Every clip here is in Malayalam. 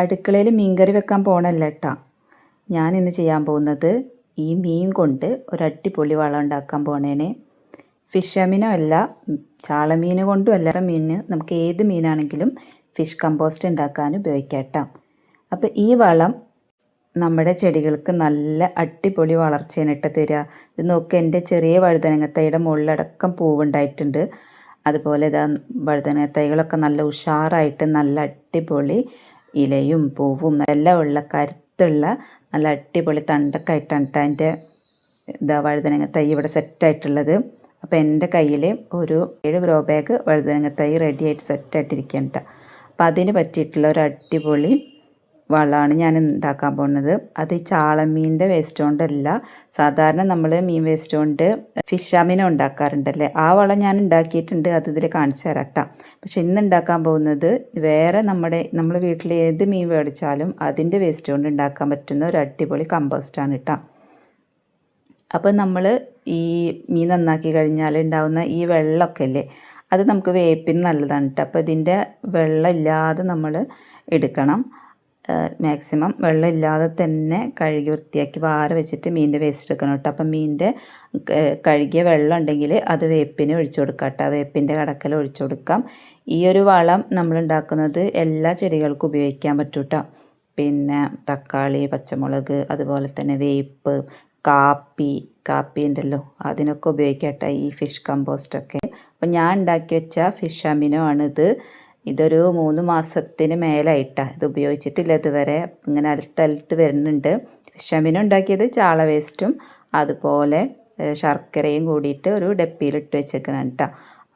അടുക്കളയിൽ മീൻകറി വെക്കാൻ പോകണല്ല കേട്ടോ. ഞാനിന്ന് ചെയ്യാൻ പോകുന്നത് ഈ മീൻ കൊണ്ട് ഒരു അടിപൊളി വളം ഉണ്ടാക്കാൻ പോണേനെ. ഫിഷ് അമിനോ അല്ല, ചാളമീൻ കൊണ്ടും അല്ല, മീനിന് നമുക്ക് ഏത് മീനാണെങ്കിലും ഫിഷ് കമ്പോസ്റ്റ് ഉണ്ടാക്കാൻ ഉപയോഗിക്കാം കേട്ടോ. അപ്പോൾ ഈ വളം നമ്മുടെ ചെടികൾക്ക് നല്ല അടിപൊളി വളർച്ചയാണ് ഇട്ട് തരിക. ഇത് നോക്കുക, എൻ്റെ ചെറിയ വഴുതനങ്ങത്തൈയുടെ മുകളിലടക്കം പൂവുണ്ടായിട്ടുണ്ട്. അതുപോലെ ഇതാ വഴുതനങ്ങ തൈകളൊക്കെ നല്ല ഉഷാറായിട്ട് നല്ല അടിപൊളി ഇലയും പൂവും എല്ലാം ഉള്ള കരുത്തുള്ള നല്ല അടിപൊളി തണ്ടൊക്കെ ആയിട്ടാണ് അതിൻ്റെ വഴുതനങ്ങ തൈ ഇവിടെ സെറ്റായിട്ടുള്ളത്. അപ്പോൾ എൻ്റെ കയ്യിൽ ഒരു 7 ഗ്രോ ബാഗ് വഴുതനങ്ങ തൈ റെഡിയായിട്ട് സെറ്റായിട്ടിരിക്കുകയാണ് കേട്ടോ. അപ്പോൾ അതിന് പറ്റിയിട്ടുള്ള ഒരു അടിപൊളി വളമാണ് ഞാൻ ഉണ്ടാക്കാൻ പോകുന്നത്. അത് ഈ ചാളമീനിൻ്റെ വേസ്റ്റ് കൊണ്ടല്ല, സാധാരണ നമ്മൾ മീൻ വേസ്റ്റ് കൊണ്ട് ഫിഷ് അമിനോ ഉണ്ടാക്കാറുണ്ടല്ലേ, ആ വളം ഞാൻ ഉണ്ടാക്കിയിട്ടുണ്ട്. അത് ഇതിൽ കാണിച്ചു തരാം കേട്ടോ. പക്ഷെ ഇന്ന് ഉണ്ടാക്കാൻ പോകുന്നത് വേറെ നമ്മൾ വീട്ടിൽ ഏത് മീൻ മേടിച്ചാലും അതിൻ്റെ വേസ്റ്റ് കൊണ്ട് ഉണ്ടാക്കാൻ പറ്റുന്ന ഒരു അടിപൊളി കമ്പോസ്റ്റാണ് കേട്ടോ. അപ്പോൾ നമ്മൾ ഈ മീൻ നന്നാക്കി കഴിഞ്ഞാൽ ഉണ്ടാകുന്ന ഈ വെള്ളമൊക്കെ അല്ലേ, അത് നമുക്ക് വേപ്പിന് നല്ലതാണ് കേട്ടോ. അപ്പോൾ ഇതിൻ്റെ വെള്ളം ഇല്ലാതെ നമ്മൾ എടുക്കണം. മാക്സിമം വെള്ളം ഇല്ലാതെ തന്നെ കഴുകി വൃത്തിയാക്കി വാര വെച്ചിട്ട് മീനിൻ്റെ വേസ്റ്റ് എടുക്കണം കേട്ടോ. അപ്പം മീനിൻ്റെ കഴുകിയ വെള്ളം ഉണ്ടെങ്കിൽ അത് വേപ്പിന് ഒഴിച്ചു കൊടുക്കാം കേട്ടോ. വേപ്പിൻ്റെ കടക്കൽ ഒഴിച്ചു കൊടുക്കാം. ഈ ഒരു വളം നമ്മൾ ഉണ്ടാക്കുന്നത് എല്ലാ ചെടികൾക്കും ഉപയോഗിക്കാൻ പറ്റും കേട്ടോ. പിന്നെ തക്കാളി, പച്ചമുളക്, അതുപോലെ തന്നെ വേപ്പ്, കാപ്പി ഉണ്ടല്ലോ, അതിനൊക്കെ ഉപയോഗിക്കാം കേട്ടോ ഈ ഫിഷ് കമ്പോസ്റ്റൊക്കെ. അപ്പം ഞാൻ ഉണ്ടാക്കി വെച്ച ഫിഷ് അമിനോ ആണിത്. ഇതൊരു 3 മാസത്തിന് മേലായിട്ടാണ് ഇത് ഉപയോഗിച്ചിട്ടില്ല ഇതുവരെ. ഇങ്ങനെ അലുത്ത് വരുന്നുണ്ട്. ഫിഷ് അമിനോ ഉണ്ടാക്കിയത് ചാള വേസ്റ്റും അതുപോലെ ശർക്കരയും കൂടിയിട്ട് ഒരു ഡപ്പിയിലിട്ട് വെച്ചേക്കണം കേട്ടോ.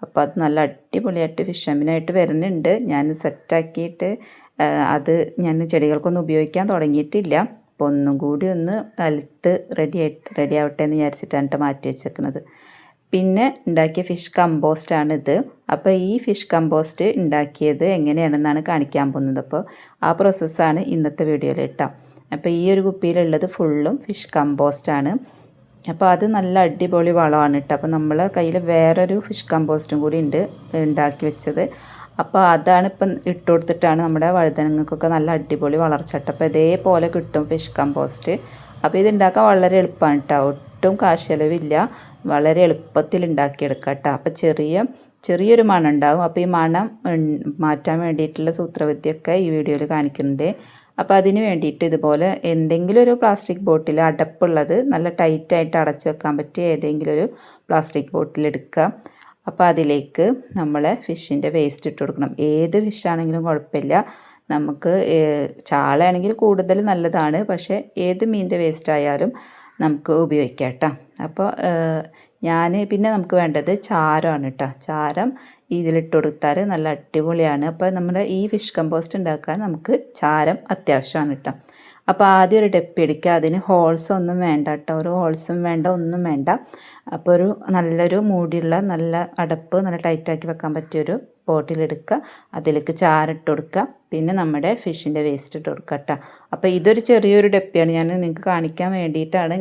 അപ്പോൾ അത് നല്ല അടിപൊളിയായിട്ട് ഫിഷ് അമിനോ ആയിട്ട് വരുന്നുണ്ട്. ഞാൻ സെറ്റാക്കിയിട്ട് അത് ഞാൻ ചെടികൾക്കൊന്നും ഉപയോഗിക്കാൻ തുടങ്ങിയിട്ടില്ല. അപ്പോൾ ഒന്നും കൂടി ഒന്ന് അലുത്ത് റെഡി ആവട്ടെ എന്ന് വിചാരിച്ചിട്ടാണ് കേട്ടോ മാറ്റി വെച്ചേക്കുന്നത്. പിന്നെ ഉണ്ടാക്കിയ ഫിഷ് കമ്പോസ്റ്റാണിത്. അപ്പോൾ ഈ ഫിഷ് കമ്പോസ്റ്റ് ഉണ്ടാക്കിയത് എങ്ങനെയാണെന്നാണ് കാണിക്കാൻ പോകുന്നത്. അപ്പോൾ ആ പ്രോസസ്സാണ് ഇന്നത്തെ വീഡിയോയിൽ കേട്ടോ. അപ്പോൾ ഈ ഒരു കുപ്പിയിലുള്ളത് ഫുള്ളും ഫിഷ് കമ്പോസ്റ്റാണ്. അപ്പോൾ അത് നല്ല അടിപൊളി വളമാണ് കേട്ടോ. അപ്പോൾ നമ്മളെ കയ്യിൽ വേറൊരു ഫിഷ് കമ്പോസ്റ്റും കൂടി ഉണ്ട് ഉണ്ടാക്കി വെച്ചത്. അപ്പോൾ അതാണ് ഇപ്പം ഇട്ട് കൊടുത്തിട്ടാണ് നമ്മുടെ വഴുതനങ്ങൾക്കൊക്കെ നല്ല അടിപൊളി വളർച്ച കേട്ടോ. അപ്പോൾ ഇതേപോലെ കിട്ടും ഫിഷ് കമ്പോസ്റ്റ്. അപ്പോൾ ഇത് ഉണ്ടാക്കാൻ വളരെ എളുപ്പമാണ് കേട്ടോ. ഒട്ടും കാശ് ചിലവില്ല, വളരെ എളുപ്പത്തിൽ ഉണ്ടാക്കിയെടുക്കാം കേട്ടോ. അപ്പോൾ ചെറിയൊരു മണം ഉണ്ടാവും. അപ്പോൾ ഈ മണം മാറ്റാൻ വേണ്ടിയിട്ടുള്ള സൂത്രവിദ്യയൊക്കെ ഈ വീഡിയോയിൽ കാണിക്കുന്നുണ്ട്. അപ്പോൾ അതിന് വേണ്ടിയിട്ട് ഇതുപോലെ എന്തെങ്കിലും ഒരു പ്ലാസ്റ്റിക് ബോട്ടിൽ അടപ്പുള്ളത്, നല്ല ടൈറ്റായിട്ട് അടച്ചു വെക്കാൻ പറ്റിയ ഏതെങ്കിലും ഒരു പ്ലാസ്റ്റിക് ബോട്ടിൽ എടുക്കുക. അപ്പോൾ അതിലേക്ക് നമ്മൾ ഫിഷിൻ്റെ വേസ്റ്റ് ഇട്ട് കൊടുക്കണം. ഏത് ഫിഷാണെങ്കിലും കുഴപ്പമില്ല. നമുക്ക് ചാളയാണെങ്കിൽ കൂടുതൽ നല്ലതാണ്, പക്ഷേ ഏത് മീനിൻ്റെ വേസ്റ്റ് ആയാലും നമുക്ക് ഉപയോഗിക്കാം കേട്ടോ. അപ്പോൾ പിന്നെ നമുക്ക് വേണ്ടത് ചാരമാണ് കേട്ടോ. ചാരം ഇതിലിട്ട് കൊടുത്താൽ നല്ല അടിപൊളിയാണ്. അപ്പോൾ നമ്മുടെ ഈ ഫിഷ് കമ്പോസ്റ്റ് ഉണ്ടാക്കാൻ നമുക്ക് ചാരം അത്യാവശ്യമാണ് കേട്ടോ. അപ്പോൾ ആദ്യം ഒരു ഡപ്പി എടുക്കുക. അതിന് ഹോൾസ് ഒന്നും വേണ്ട കേട്ടോ, ഒരു ഹോൾസും വേണ്ട, ഒന്നും വേണ്ട. അപ്പോൾ ഒരു നല്ലൊരു മൂടിയുള്ള നല്ല അടപ്പ്, നല്ല ടൈറ്റാക്കി വെക്കാൻ പറ്റിയൊരു ബോട്ടിലെടുക്കുക. അതിലേക്ക് ചാരിട്ട് കൊടുക്കുക. പിന്നെ നമ്മുടെ ഫിഷിൻ്റെ വേസ്റ്റ് ഇട്ട് കൊടുക്കുക കേട്ടോ. അപ്പോൾ ഇതൊരു ചെറിയൊരു ഡപ്പിയാണ്, ഞാൻ നിങ്ങൾക്ക് കാണിക്കാൻ വേണ്ടിയിട്ടാണ്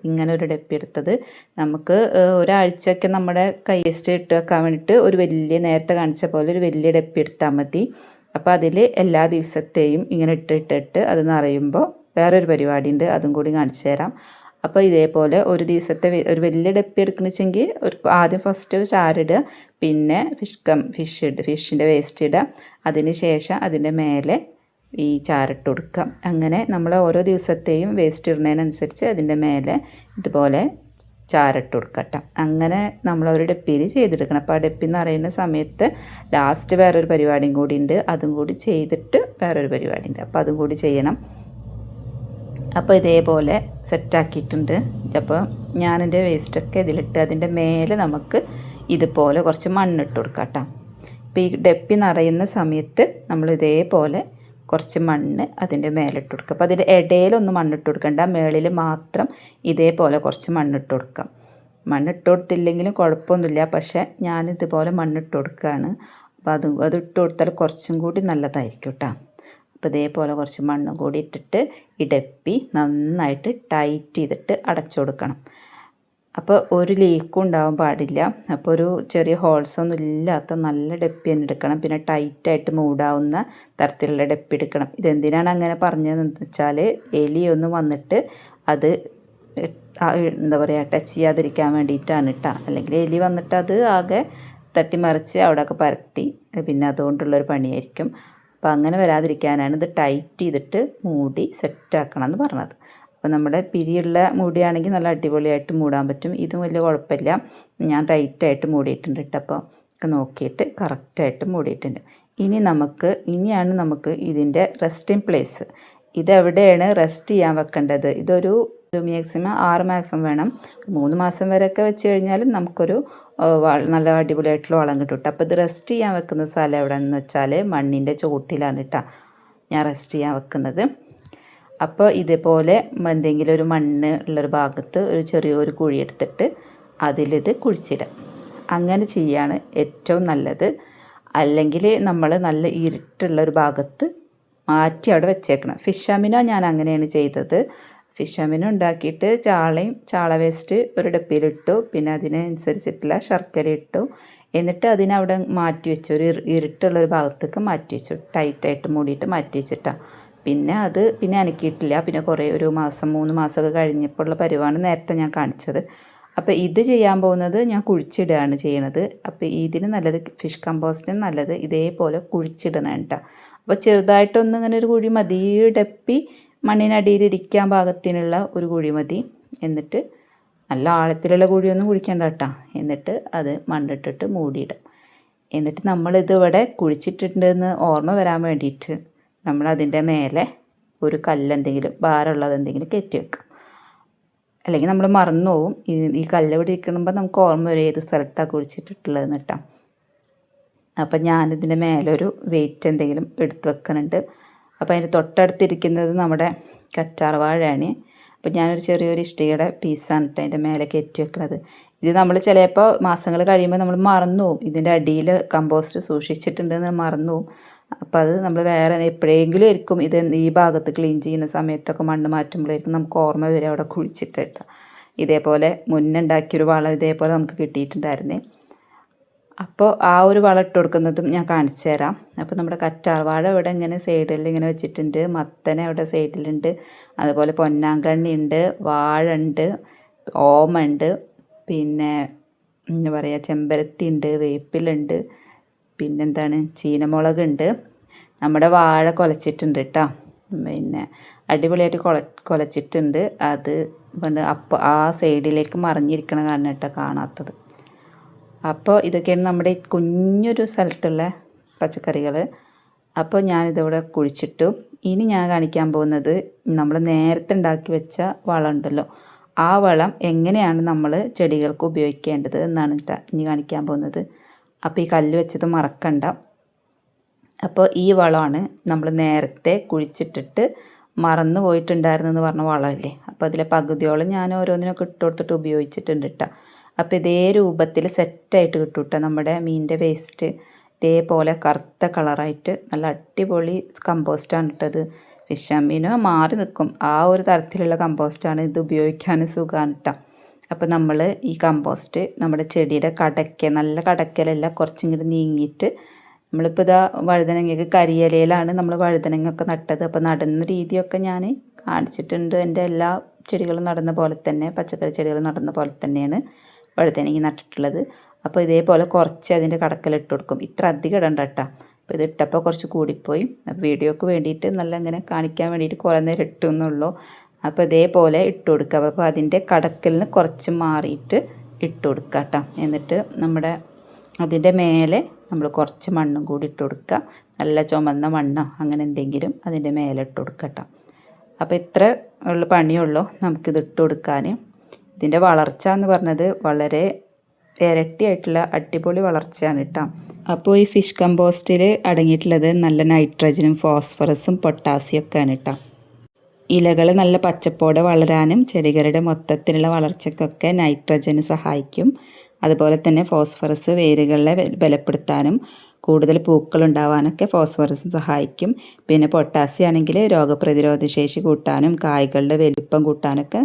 ഇങ്ങനെ ഒരു ഡപ്പി എടുത്തത്. നമുക്ക് ഒരാഴ്ചയൊക്കെ നമ്മുടെ കൈ വേസ്റ്റ് ഇട്ട് വെക്കാൻ വേണ്ടിയിട്ട് ഒരു നേരത്തെ കാണിച്ച പോലെ ഒരു വലിയ ഡപ്പി എടുത്താൽ മതി. അപ്പോൾ അതിൽ എല്ലാ ദിവസത്തെയും ഇങ്ങനെ ഇട്ടിട്ട് അത് നിറയുമ്പോൾ വേറൊരു പരിപാടി ഉണ്ട്, അതും കൂടി കാണിച്ചു തരാം. അപ്പോൾ ഇതേപോലെ ഒരു ദിവസത്തെ ഒരു വലിയ ഡപ്പി എടുക്കണമെങ്കിൽ ആദ്യം ഫസ്റ്റ് ചാരിടുക, പിന്നെ ഫിഷിൻ്റെ വേസ്റ്റ് ഇടുക, അതിന് ശേഷം അതിൻ്റെ മേലെ ഈ ചാരിട്ട് കൊടുക്കുക. അങ്ങനെ നമ്മൾ ഓരോ ദിവസത്തെയും വേസ്റ്റ് ഇടുന്നതിനനുസരിച്ച് അതിൻ്റെ മേലെ ഇതുപോലെ ചാരിട്ട് കൊടുക്കട്ടെ. അങ്ങനെ നമ്മളൊരു ഡപ്പിയിൽ ചെയ്തെടുക്കണം. അപ്പോൾ ആ ഡപ്പി എന്ന് പറയുന്ന സമയത്ത് ലാസ്റ്റ് വേറൊരു പരിപാടിയും കൂടി ഉണ്ട്, അതും കൂടി ചെയ്തിട്ട് വേറൊരു പരിപാടി ഉണ്ട്, അപ്പോൾ അതും കൂടി ചെയ്യണം. അപ്പോൾ ഇതേപോലെ സെറ്റാക്കിയിട്ടുണ്ട്. അപ്പോൾ ഞാനെൻ്റെ വേസ്റ്റൊക്കെ ഇതിലിട്ട് അതിൻ്റെ മേലെ നമുക്ക് ഇതുപോലെ കുറച്ച് മണ്ണിട്ട് കൊടുക്കാം കേട്ടോ. ഇപ്പോൾ ഈ ഡപ്പി നിറയുന്ന സമയത്ത് നമ്മൾ ഇതേപോലെ കുറച്ച് മണ്ണ് അതിൻ്റെ മേലിട്ട് കൊടുക്കുക. അപ്പോൾ അതിൻ്റെ ഇടയിലൊന്നും മണ്ണിട്ട് കൊടുക്കണ്ട, മേളിൽ മാത്രം ഇതേപോലെ കുറച്ച് മണ്ണിട്ട് കൊടുക്കാം. മണ്ണിട്ട് കൊടുത്തില്ലെങ്കിലും കുഴപ്പമൊന്നുമില്ല, പക്ഷേ ഞാനിതുപോലെ മണ്ണിട്ട് കൊടുക്കുകയാണ്. അപ്പോൾ അത് ഇട്ട് കൊടുത്താൽ കുറച്ചും കൂടി നല്ലതായിരിക്കും കേട്ടോ. അപ്പോൾ ഇതേപോലെ കുറച്ച് മണ്ണും കൂടി ഇട്ടിട്ട് ഈ ഡപ്പി നന്നായിട്ട് ടൈറ്റ് ചെയ്തിട്ട് അടച്ചു കൊടുക്കണം. അപ്പോൾ ഒരു ലീക്കും ഉണ്ടാവാൻ പാടില്ല. അപ്പോൾ ഒരു ചെറിയ ഹോൾസൊന്നും ഇല്ലാത്ത നല്ല ഡപ്പി തന്നെ എടുക്കണം. പിന്നെ ടൈറ്റായിട്ട് മൂടാവുന്ന തരത്തിലുള്ള ഡപ്പി എടുക്കണം. ഇതെന്തിനാണ് അങ്ങനെ പറഞ്ഞതെന്ന് വെച്ചാൽ എലിയൊന്ന് വന്നിട്ട് അത് എന്താ പറയുക ടച്ച് ചെയ്യാതിരിക്കാൻ വേണ്ടിയിട്ടാണ് കേട്ടോ. അല്ലെങ്കിൽ എലി വന്നിട്ട് അത് ആകെ തട്ടിമറിച്ച് അവിടെയൊക്കെ പരത്തി പിന്നെ അതുകൊണ്ടുള്ളൊരു പണിയായിരിക്കും. അപ്പോൾ അങ്ങനെ വരാതിരിക്കാനാണ് ഇത് ടൈറ്റ് ചെയ്തിട്ട് മൂടി സെറ്റാക്കണം എന്ന് പറഞ്ഞത്. അപ്പോൾ നമ്മുടെ പിരിയുള്ള മൂടിയാണെങ്കിൽ നല്ല അടിപൊളിയായിട്ട് മൂടാൻ പറ്റും. ഇതും വലിയ കുഴപ്പമില്ല. ഞാൻ ടൈറ്റായിട്ട് മൂടിയിട്ടുണ്ട് കേട്ടോ. അപ്പോൾ ഒക്കെ നോക്കിയിട്ട് കറക്റ്റായിട്ട് മൂടിയിട്ടുണ്ട്. ഇനിയാണ് നമുക്ക് ഇതിൻ്റെ റെസ്റ്റിംഗ് പ്ലേസ്. ഇതെവിടെയാണ് റെസ്റ്റ് ചെയ്യാൻ വെക്കേണ്ടത്? ഇതൊരു മാക്സിമം 6 മാസം വേണം. 3 മാസം വരെയൊക്കെ വെച്ച് കഴിഞ്ഞാൽ നമുക്കൊരു നല്ല അടിപൊളിയായിട്ടുള്ള വളം കിട്ടും കേട്ടോ. അപ്പോൾ ഇത് റെസ്റ്റ് ചെയ്യാൻ വെക്കുന്ന സ്ഥലം എവിടെയെന്ന് വെച്ചാൽ മണ്ണിൻ്റെ ചോട്ടിലാണ് കേട്ടോ ഞാൻ റെസ്റ്റ് ചെയ്യാൻ വെക്കുന്നത്. അപ്പോൾ ഇതേപോലെ എന്തെങ്കിലും ഒരു മണ്ണ് ഉള്ളൊരു ഭാഗത്ത് ഒരു ചെറിയൊരു കുഴി എടുത്തിട്ട് അതിലിത് കുഴിച്ചിടുക. അങ്ങനെ ചെയ്യാണ് ഏറ്റവും നല്ലത്. അല്ലെങ്കിൽ നമ്മൾ നല്ല ഇരുട്ടുള്ളൊരു ഭാഗത്ത് മാറ്റി അവിടെ വെച്ചേക്കണം. ഫിഷ് അമിനോ ഞാൻ അങ്ങനെയാണ് ചെയ്തത്. ഫിഷ് അമിനോ ഉണ്ടാക്കിയിട്ട് ചാള വേസ്റ്റ് ഒരു ഡപ്പിയിലിട്ടു. പിന്നെ അതിനനുസരിച്ചിട്ടുള്ള ശർക്കര ഇട്ടു. എന്നിട്ട് അതിനവിടെ മാറ്റി വെച്ചു. ഒരു ഇരുട്ടുള്ളൊരു ഭാഗത്തേക്ക് മാറ്റി വെച്ചു. ടൈറ്റായിട്ട് മൂടിയിട്ട് മാറ്റി വെച്ചിട്ടാണ്. പിന്നെ അനക്കിയിട്ടില്ല. പിന്നെ കുറേ ഒരു മാസം 3 മാസമൊക്കെ കഴിഞ്ഞപ്പോൾ ഉള്ള പരിവാണ് നേരത്തെ ഞാൻ കാണിച്ചത്. അപ്പോൾ ഇത് ചെയ്യാൻ പോകുന്നത് ഞാൻ കുഴിച്ചിടുകയാണ് ചെയ്യണത്. അപ്പോൾ ഇതിന് നല്ലത് ഫിഷ് കമ്പോസ്റ്റിന് നല്ലത് ഇതേപോലെ കുഴിച്ചിടണം കേട്ടോ. അപ്പോൾ ചെറുതായിട്ടൊന്നും ഇങ്ങനെ ഒരു കുഴി മതി. ഡപ്പി മണ്ണിനടിയിലിരിക്കാൻ പാകത്തിനുള്ള ഒരു കുഴി മതി. എന്നിട്ട് നല്ല ആഴത്തിലുള്ള കുഴിയൊന്നും കുഴിക്കേണ്ട കേട്ടോ. എന്നിട്ട് അത് മണ്ണിട്ടിട്ട് മൂടിയിടും. എന്നിട്ട് നമ്മളിത് ഇവിടെ കുഴിച്ചിട്ടുണ്ടെന്ന് ഓർമ്മ വരാൻ വേണ്ടിയിട്ട് നമ്മളതിൻ്റെ മേലെ ഒരു കല്ലെന്തെങ്കിലും ഭാരമുള്ളതെന്തെങ്കിലും കയറ്റി വെക്കാം. അല്ലെങ്കിൽ നമ്മൾ മറന്നു പോവും. ഈ കല്ല് ഇവിടെ ഇരിക്കുമ്പോൾ നമുക്ക് ഓർമ്മ വരും ഏത് സ്ഥലത്താണ് കുഴിച്ചിട്ടിട്ടുള്ളതെന്ന് കേട്ടോ. അപ്പം ഞാനിതിൻ്റെ മേലൊരു വെയിറ്റ് എന്തെങ്കിലും എടുത്ത് വെക്കുന്നുണ്ട്. അപ്പോൾ അതിൻ്റെ തൊട്ടടുത്തിരിക്കുന്നത് നമ്മുടെ കറ്റാർ വാഴയാണ്. അപ്പോൾ ഞാനൊരു ചെറിയൊരു ഇഷ്ടികയുടെ പീസാണ് കേട്ടോ അതിൻ്റെ മേലെ കയറ്റി വെക്കുന്നത്. ഇത് നമ്മൾ ചിലപ്പോൾ മാസങ്ങൾ കഴിയുമ്പോൾ നമ്മൾ മറന്നു പോവും. ഇതിൻ്റെ അടിയിൽ കമ്പോസ്റ്റ് സൂക്ഷിച്ചിട്ടുണ്ടെന്ന് മറന്നു പോവും. അപ്പോൾ അത് നമ്മൾ വേറെ എപ്പോഴെങ്കിലും ആയിരിക്കും ഇത് ഈ ഭാഗത്ത് ക്ലീൻ ചെയ്യുന്ന സമയത്തൊക്കെ മണ്ണ് മാറ്റുമ്പോഴായിരിക്കും നമുക്ക് ഓർമ്മ വരും അവിടെ കുഴിച്ചിട്ടിട്ട്. ഇതേപോലെ മുന്നുണ്ടാക്കിയൊരു വളം ഇതേപോലെ നമുക്ക് കിട്ടിയിട്ടുണ്ടായിരുന്നേ. അപ്പോൾ ആ ഒരു വളം ഇട്ട് കൊടുക്കുന്നതും ഞാൻ കാണിച്ചു തരാം. അപ്പോൾ നമ്മുടെ കറ്റാർ വാഴ ഇവിടെ ഇങ്ങനെ സൈഡിൽ ഇങ്ങനെ വെച്ചിട്ടുണ്ട്. മത്തന ഇവിടെ സൈഡിലുണ്ട്. അതുപോലെ പൊന്നാങ്കണ്ണി ഉണ്ട്, വാഴ ഉണ്ട്, ഓമുണ്ട്, പിന്നെ എന്താ പറയുക ചെമ്പരത്തി ഉണ്ട്, വേപ്പിലുണ്ട്, പിന്നെന്താണ് ചീനമുളകുണ്ട്. നമ്മുടെ വാഴ കുലച്ചിട്ടുണ്ട് കേട്ടോ. പിന്നെ അടിപൊളിയായിട്ട് കുലച്ചിട്ടുണ്ട്. അത് അപ്പോൾ ആ സൈഡിലേക്ക് മറിഞ്ഞിരിക്കണ കാരണം കേട്ടോ കാണാത്തത്. അപ്പോൾ ഇതൊക്കെയാണ് നമ്മുടെ കുഞ്ഞൊരു സ്ഥലത്തുള്ള പച്ചക്കറികൾ. അപ്പോൾ ഞാനിതിവിടെ കുഴിച്ചിട്ടു. ഇനി ഞാൻ കാണിക്കാൻ പോകുന്നത് നമ്മൾ നേരത്തെ ഉണ്ടാക്കി വെച്ച വളം ഉണ്ടല്ലോ, ആ വളം എങ്ങനെയാണ് നമ്മൾ ചെടികൾക്ക് ഉപയോഗിക്കേണ്ടത് എന്നാണ് ഇനി കാണിക്കാൻ പോകുന്നത്. അപ്പോൾ ഈ കല്ല് വെച്ചത് മറക്കണ്ട. അപ്പോൾ ഈ വളമാണ് നമ്മൾ നേരത്തെ കുഴിച്ചിട്ടിട്ട് മറന്നു പോയിട്ടുണ്ടായിരുന്നെന്ന് പറഞ്ഞ വളമല്ലേ. അപ്പോൾ അതിലെ പകുതിയോളം ഞാൻ ഓരോന്നിനൊക്കെ ഇട്ട് കൊടുത്തിട്ട് ഉപയോഗിച്ചിട്ടുണ്ട് കേട്ടോ. അപ്പോൾ ഇതേ രൂപത്തിൽ സെറ്റായിട്ട് കിട്ടും കേട്ടോ നമ്മുടെ മീനിൻ്റെ വേസ്റ്റ്. ഇതേപോലെ കറുത്ത കളറായിട്ട് നല്ല അടിപൊളി കമ്പോസ്റ്റാണ് ഇട്ടത്. ഫിഷ് അമീനോ മാറി നിൽക്കും ആ ഒരു തരത്തിലുള്ള കമ്പോസ്റ്റാണ്. ഇത് ഉപയോഗിക്കാൻ സുഖമാണ് കേട്ടോ. അപ്പോൾ നമ്മൾ ഈ കമ്പോസ്റ്റ് നമ്മുടെ ചെടിയുടെ നല്ല കടക്കലല്ല കുറച്ചിങ്ങോട്ട് നീങ്ങിയിട്ട് നമ്മളിപ്പോൾ ഇതാ വഴുതനങ്ങയ്ക്ക് കരിയിലയിലാണ് നമ്മൾ വഴുതനങ്ങയൊക്കെ നട്ടത്. അപ്പോൾ നടുന്ന രീതിയൊക്കെ ഞാൻ കാണിച്ചിട്ടുണ്ട്. എൻ്റെ എല്ലാ ചെടികളും നടുന്ന പോലെ തന്നെ, പച്ചക്കറി ചെടികൾ നടുന്ന പോലെ തന്നെയാണ് വഴുതനങ്ങ നട്ടിട്ടുള്ളത്. അപ്പോൾ ഇതേപോലെ കുറച്ച് അതിൻ്റെ കടക്കലിട്ട് കൊടുക്കും. ഇത്ര അധികം ഇടണ്ട കേട്ടോ. അപ്പോൾ ഇത് ഇട്ടപ്പോൾ കുറച്ച് കൂടിപ്പോയി. അപ്പോൾ വീഡിയോക്ക് വേണ്ടിയിട്ട് നല്ല ഇങ്ങനെ കാണിക്കാൻ വേണ്ടിയിട്ട് കുറേ നേരം ഇട്ടുന്നുള്ളൂ. അപ്പോൾ ഇതേപോലെ ഇട്ട് കൊടുക്കുക. അപ്പോൾ അതിൻ്റെ കടക്കലിന് കുറച്ച് മാറിയിട്ട് ഇട്ട് കൊടുക്കുക കേട്ടോ. എന്നിട്ട് അതിൻ്റെ മേലെ നമ്മൾ കുറച്ച് മണ്ണും കൂടി ഇട്ട് കൊടുക്കുക. നല്ല ചുമന്ന മണ്ണോ അങ്ങനെ എന്തെങ്കിലും അതിൻ്റെ മേലെ ഇട്ട് കൊടുക്കുക കേട്ടോ. അപ്പോൾ ഇത്ര ഉള്ള പണിയുള്ളൂ നമുക്കിത് ഇട്ട് കൊടുക്കാൻ. ഇതിൻ്റെ വളർച്ച എന്ന് പറഞ്ഞത് വളരെ ഇരട്ടിയായിട്ടുള്ള അടിപൊളി വളർച്ചയാണ് കേട്ടോ. അപ്പോൾ ഈ ഫിഷ് കമ്പോസ്റ്റിൽ അടങ്ങിയിട്ടുള്ളത് നല്ല നൈട്രജനും ഫോസ്ഫറസും പൊട്ടാസ്യം ഒക്കെയാണ് കേട്ടോ. ഇലകൾ നല്ല പച്ചപ്പോടെ വളരാനും ചെടികളുടെ മൊത്തത്തിലുള്ള വളർച്ചയ്ക്കൊക്കെ നൈട്രജന് സഹായിക്കും. അതുപോലെ തന്നെ ഫോസ്ഫറസ് വേരുകളെ ബലപ്പെടുത്താനും കൂടുതൽ പൂക്കൾ ഉണ്ടാവാനൊക്കെ ഫോസ്ഫറസ് സഹായിക്കും. പിന്നെ പൊട്ടാസ്യം ആണെങ്കിൽ രോഗപ്രതിരോധ ശേഷി കൂട്ടാനും കായ്കളുടെ വലിപ്പം കൂട്ടാനൊക്കെ